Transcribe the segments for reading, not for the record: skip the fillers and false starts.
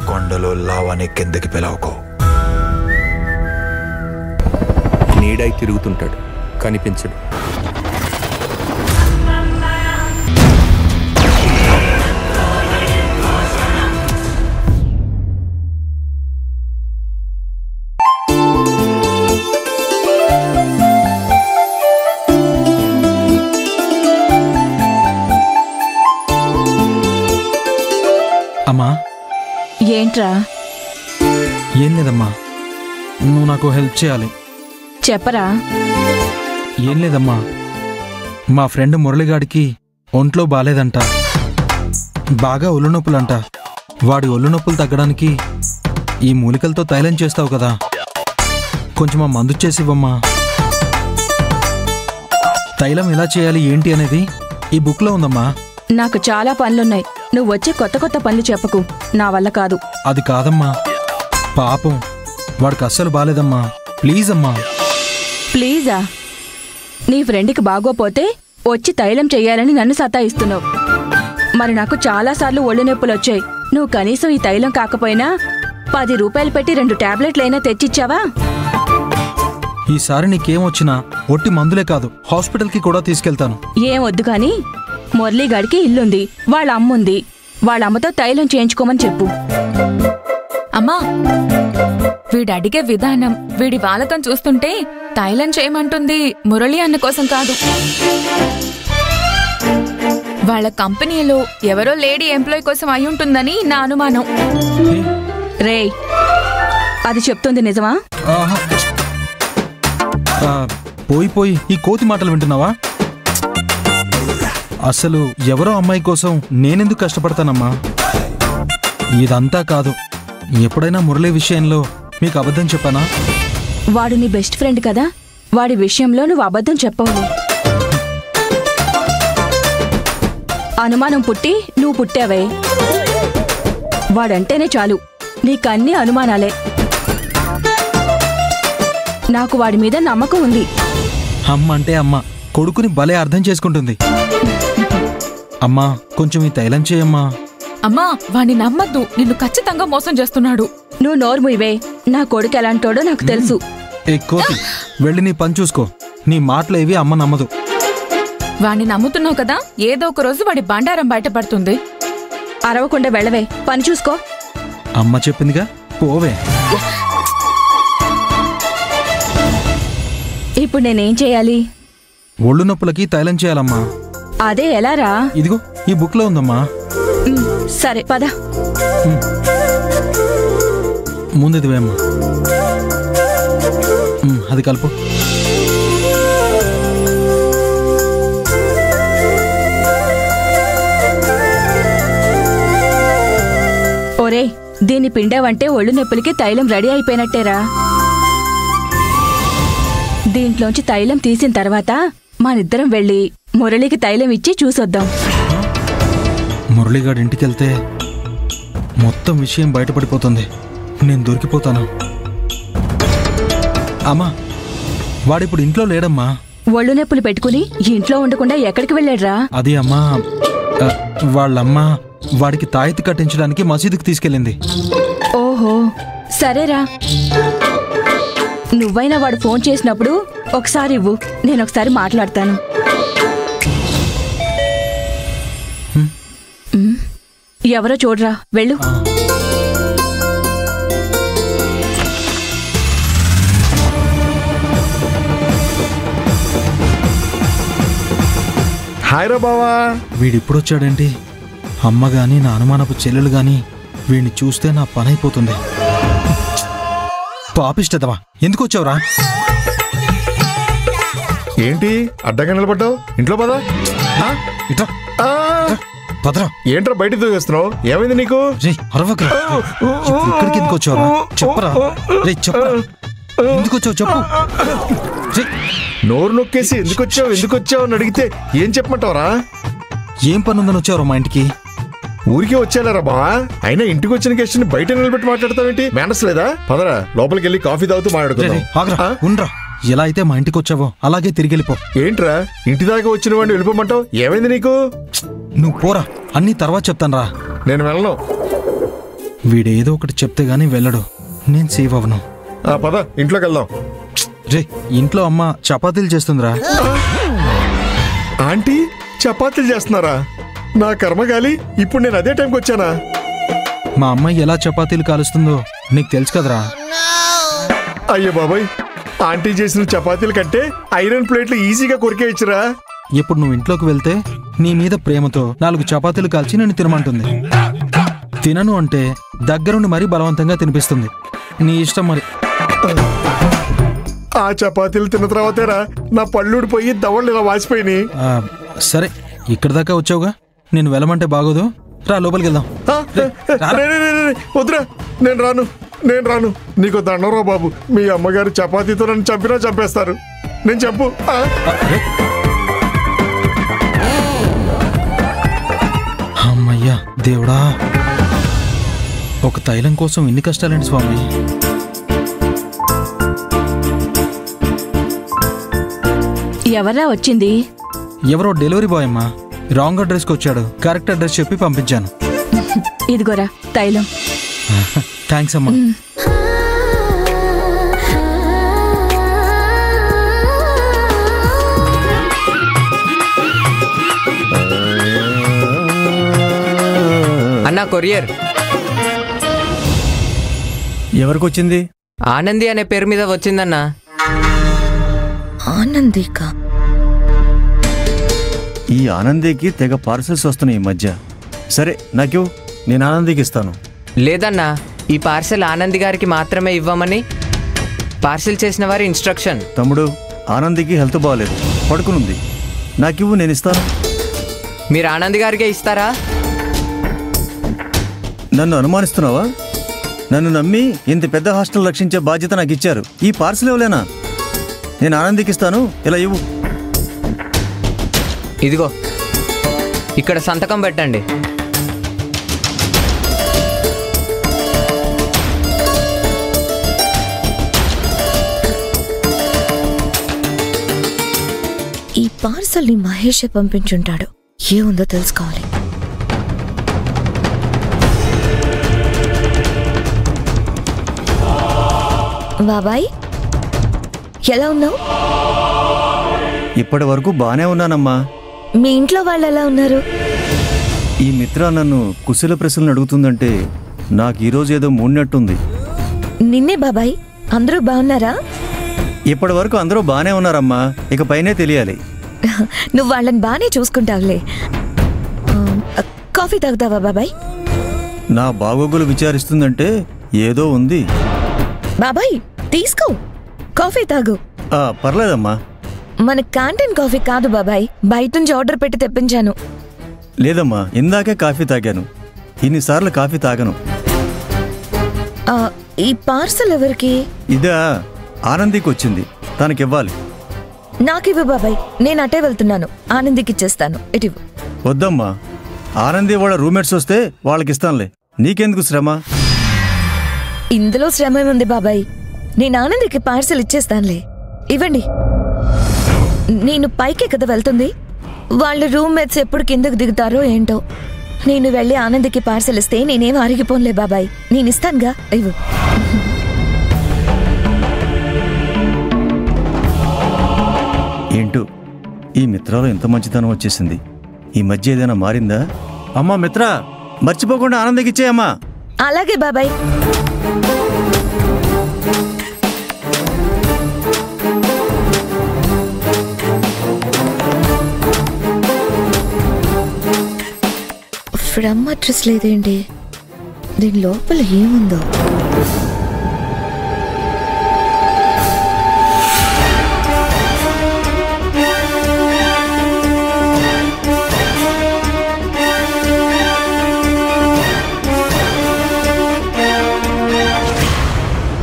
కొండలో లావాని కిందకి పిలవకో. నీడై తిరుగుతుంటాడు, కనిపించడు. అమ్మా. ఏంట్రా? ఏం లేదమ్మా, నువ్వు నాకు హెల్ప్ చేయాలి. చెప్పరా. ఏం లేదమ్మా, మా ఫ్రెండ్ మురళిగాడికి ఒంట్లో బాలేదంట, బాగా ఒళ్ళు నొప్పులంట. వాడి ఒళ్ళు నొప్పులు తగ్గడానికి ఈ మూలికలతో తైలం చేస్తావు కదా, కొంచెం ఆ మందు చేసివ్వమ్మా. తైలం ఎలా చేయాలి ఏంటి అనేది ఈ బుక్లో ఉందమ్మా. నాకు చాలా పనులున్నాయి, నువ్వు వచ్చి కొత్త కొత్త పనులు చెప్పకు, నా వల్ల కాదు. అది కాదమ్మా, పాపం వాడికి అస్సలు బాలేదమ్మా, ప్లీజ్ అమ్మా. ప్లీజా? నీ ఫ్రెండ్కి బాగోపోతే వచ్చి తైలం చెయ్యాలని నన్ను సతాయిస్తున్నావు. మరి నాకు చాలాసార్లు ఒళ్ళు నొప్పులు వచ్చాయి, నువ్వు కనీసం ఈ తైలం కాకపోయినా 10 రూపాయలు పెట్టి 2 టాబ్లెట్లైనా తెచ్చిచ్చావా? ఈసారి నీకేమొచ్చినా ఒట్టి మందులే కాదు, హాస్పిటల్కి కూడా తీసుకెళ్తాను. ఏం వద్దు కాని, మురళీగాడికి ఇల్లుంది, వాళ్ళ అమ్ముంది, వాళ్ళ అమ్మతో తైలం చేయించుకోమని చెప్పు. అమ్మా, వీడడిగే విధానం, వీడి వాలకం చూస్తుంటే తైలం చేయమంటుంది మురళి అన్న కోసం కాదు, వాళ్ళ కంపెనీలో ఎవరో లేడీ ఎంప్లాయ్ కోసం అయ్యుంటుందని నా అనుమానం. రేయ్, అది చెప్తుంది నిజమా? పోయి ఈ కోతి మాటలు వింటున్నావా? అసలు ఎవరో అమ్మాయి కోసం నేనెందుకు కష్టపడతానమ్మా? ఇదంతా కాదు, ఎప్పుడైనా మురళి విషయంలో మీకు అబద్ధం చెప్పానా? వాడు నీ బెస్ట్ ఫ్రెండ్ కదా, వాడి విషయంలో నువ్వు అబద్ధం చెప్పవు. అనుమానం పుట్టి నువ్వు పుట్టావే, వాడంటేనే చాలు నీకన్నీ అనుమానాలే. నాకు వాడి మీద నమ్మకం ఉంది. అమ్మ అంటే అమ్మ, కొడుకుని భలే అర్థం చేసుకుంటుంది. అమ్మా, కొంచెం ఈ తైలం చేయమ్మా. అమ్మా, వాణ్ణి నమ్మద్దు, నిన్ను ఖచ్చితంగా మోసం చేస్తున్నాడు. నువ్వు నోర్ముయివే, నా కొడుకు ఎలాంటోడో నాకు తెలుసు. ఏ కోతి, వెళ్ళి నీ పని చూసుకో, నీ మాటలేవి అమ్మ నమ్మదు. వాణ్ణి నమ్ముతున్నావు కదా, ఏదో ఒక రోజు వాడి బండారం బయటపడుతుంది. అరవకుండా వెళ్ళవే, పని చూసుకో. అమ్మ చెప్పిందిగా, పోవే. ఇప్పుడు నేనేం చేయాలి? ఒళ్ళు నొప్పులకి తైలం చేయాలమ్మా. అదే ఎలారా? ఇదిగో ఈ బుక్ లో ఉందమ్మా. సరే పద. ముందుది వేమ్మా, అది కలుపు. ఒరే, దీన్ని పిండావంటే ఒళ్ళు నొప్పులకి తైలం రెడీ అయిపోయినట్టేరా. దీంట్లోంచి తైలం తీసిన తర్వాత మనిద్దరం వెళ్ళి మురళికి తైలం ఇచ్చి చూసొద్దాం. మురళిగాడి ఇంటికెళ్తే మొత్తం విషయం బయటపడిపోతుంది, నేను దొరికిపోతాను. అమ్మా, వాడిప్పుడు ఇంట్లో లేడమ్మా. ఒళ్ళు నొప్పులు పెట్టుకుని ఇంట్లో ఉండకుండా ఎక్కడికి వెళ్ళాడ్రా? అది అమ్మా, వాళ్ళమ్మ వాడికి తాయెత్తు కట్టించడానికి మసీదుకి తీసుకెళ్ళింది. ఓహో, సరేరా. నువ్వైనా వాడు ఫోన్ చేసినప్పుడు ఒకసారి ఇవ్వు, నేనొకసారి మాట్లాడతాను. ఎవరో చూడరా, వెళ్ళు. హాయ్ రా బావా. వీడిప్పుడొచ్చాడేంటి? అమ్మ గాని నా అనుమానపు చెల్లెలు గాని వీడిని చూస్తే నా పనైపోతుంది. పాపిష్టదవా, ఎందుకు వచ్చావురా? ఏంటి అడ్డంగా నిలబడ్డావు? ఇంట్లో పదా. పదరా. ఏంట్రా బయట దూకేస్తున్నావు? ఏమైంది నీకు? అరవకరా, ఇక్కడికి ఎందుకు వచ్చావురా? చెప్పరా రే, చెప్పరా, ఎందుకు వచ్చావు చెప్పు. నోరు నొక్కేసి ఎందుకు వచ్చావు అని అడిగితే ఏం చెప్పమంటావురా? ఏం పని ఉందని వచ్చావురా మా ఇంటికి? ఊరికే వచ్చేలారా బావా, అయినా ఇంటికి వచ్చిన గెస్ట్ ని బయట నిలబెట్టి మాట్లాడతావేంటి? మేనస్ లేదా? పదరా, లోపలికి వెళ్ళి కాఫీ తాగుతూ మాట్లాడుకుందాం. ఉండ్రా, ఎలా అయితే మా ఇంటికి వచ్చావో అలాగే తిరిగి వెళ్ళిపో. ఏంట్రా ఇంటి దాకా వచ్చిన వాడిని వెళ్ళిపోమంటావు? ఏమైంది నీకు? నువ్వు పోరా, అన్ని తర్వాత చెప్తాను రా. నేను వెళ్ళను. వీడేదో ఒకటి చెప్తే గానీ వెళ్ళడు. నేను సేవ్ అవను. పద ఇంట్లోకి వెళ్దాం. రే, ఇంట్లో అమ్మ చపాతీలు చేస్తుందిరా. ఆంటీ చపాతీలు చేస్తున్నారా? నా కర్మగాలి, ఇప్పుడు నేను అదే టైంకి వచ్చానా? మా అమ్మాయి ఎలా చపాతీలు కాలుస్తుందో నీకు తెలుసు కదరా. అయ్యో బాబాయ్, ఆంటీ చేసిన చపాతీల కంటే ఐరన్ ప్లేట్లు ఈజీగా కొరికేయచ్చురా. ఇప్పుడు నువ్వు ఇంట్లోకి వెళ్తే నీ మీద ప్రేమతో 4 చపాతీలు కాల్చి నేను తినమంటుంది. తినను అంటే దగ్గరుండి మరీ బలవంతంగా తినిపిస్తుంది. నీ ఇష్టం మరి. ఆ చపాతీలు తిన్న తర్వాతేరా నా పళ్ళుడిపోయి దవళ్ళు ఇలా వాచిపోయినాయి. సరే, ఇక్కడ దాకా వచ్చావుగా, నేను వెళ్ళమంటే బాగోదు. రా, లోపలికి వెళ్దాం. వద్దురా, నేను రాను. నీకు దండరా బాబు. మీ అమ్మగారు చపాతీతో నన్ను చంపినా చంపేస్తారు. నేను చెప్పు. అమ్మయ్యా దేవుడా, ఒక తైలం కోసం ఇన్ని కష్టాలేంటి స్వామి. ఎవరా వచ్చింది? ఎవరో డెలివరీ బాయ్ అమ్మా. రాంగ్ అడ్రస్కి వచ్చాడు. కరెక్ట్ అడ్రస్ చెప్పి పంపించాను. ఇదిగోరా తైలం. థ్యాంక్స్ అమ్మా. అన్నా, కొరియర్. ఎవరికి వచ్చింది? ఆనంది అనే పేరు మీద వచ్చిందన్నా. ఆనందిక? ఈ ఆనందికి తెగ పార్సల్స్ వస్తున్నాయి ఈ మధ్య. సరే నాకు, నేను ఆనందికి ఇస్తాను. లేదన్నా, ఈ పార్సెల్ ఆనంది గారికి మాత్రమే ఇవ్వమని పార్సిల్ చేసిన వారి ఇన్స్ట్రక్షన్. తమ్ముడు, ఆనందికి హెల్త్ బాగాలేదు, పడుకునుంది. నాకివ్వు, నేను ఇస్తాను. మీరు ఆనంది గారికే ఇస్తారా? నన్ను అనుమానిస్తున్నావా? నన్ను నమ్మి ఇంత పెద్ద హాస్టల్ రక్షించే బాధ్యత నాకు ఇచ్చారు. ఈ పార్సల్ ఇవ్వలేనా? నేను ఆనందికి ఇస్తాను, ఇలా ఇవ్వు. ఇదిగో, ఇక్కడ సంతకం పెట్టండి. ఈ పార్సల్ని మహేష్ పంపించుంటాడు. ఏముందో తెలుసుకోవాలి. బాబాయ్, ఎలా ఉన్నావు? ఇప్పటి వరకు బానే ఉన్నానమ్మా. మీ ఇంట్లో వాళ్ళు ఎలా ఉన్నారు? ఈ మిత్ర నన్ను కుశల ప్రశ్నలు అడుగుతుందంటే నాకు ఈరోజు ఏదో మూడినట్టుంది. నిన్నే బాబాయ్, అందరూ బాగున్నారా? ఇప్పటి వరకు అందరూ బానే ఉన్నారమ్మా, ఇక పైనే తెలియాలి. నువ్వు వాళ్ళని బానే చూసుకుంటావులే. కాఫీ తాగుతావా బాబాయ్? నా బాగోగులు విచారిస్తుందంటే ఏదో ఉంది. బాబాయ్ తీసుకో, కాఫీ తాగు. పర్లేదమ్మా. మన క్యాంటీన్ కాఫీ కాదు బాబాయ్, బయట నుంచి ఆర్డర్ పెట్టి తెప్పించాను. లేదమ్మా, ఇందాకే కాఫీ తాగాను. ఇన్నిసార్లు కాఫీ తాగను. ఈ పార్సల్ ఎవరికి? ఇదా ఆనందికి వచ్చింది, తనకివ్వాలి. నాకివ్వు బాబాయ్, నేను అటే వెళ్తున్నాను. ఆనందికి ఇచ్చేస్తాను, ఇటివ్వు. వద్దమ్మా, ఆనంది వాళ్ళ రూమ్మేట్స్ వస్తే వాళ్ళకిస్తానులే, నీకెందుకు శ్రమ? ఇందులో శ్రమ ఉంది బాబాయ్, నేను ఆనందికి పార్సల్ ఇచ్చేస్తానులే. ఇవ్వండి. నేను పైకే కదా వెళ్తుంది, వాళ్ళ రూమ్మేట్స్ ఎప్పుడు కిందకు దిగుతారో ఏంటో. నేను వెళ్ళి ఆనందికి పార్సల్ ఇస్తే నేనేం అరిగిపోనులే బాబాయ్, నేను ఇస్తానుగా, ఇవ్వు. ఏంటో ఈ మిత్రాలో ఎంత మంచితనం వచ్చేసింది. ఈ మధ్య ఏదైనా మారిందా? అమ్మా మిత్ర, మర్చిపోకుండా ఆనందికి ఇచ్చేయమ్మా. అలాగే బాబాయ్. ఫ్రమ్ అడ్రస్ లేదేంటి? దీని లోపల ఏముందో?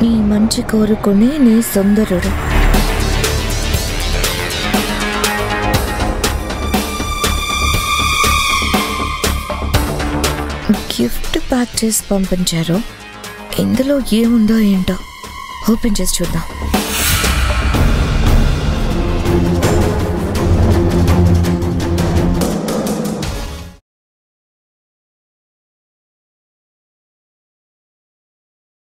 నీ మంచి కోరుకుని నీ సుందరుడు. గిఫ్ట్ ప్యాక్ చేసి పంపించారు. ఇందులో ఏముందో ఏంటో ఓపెన్ చేసి చూద్దాం.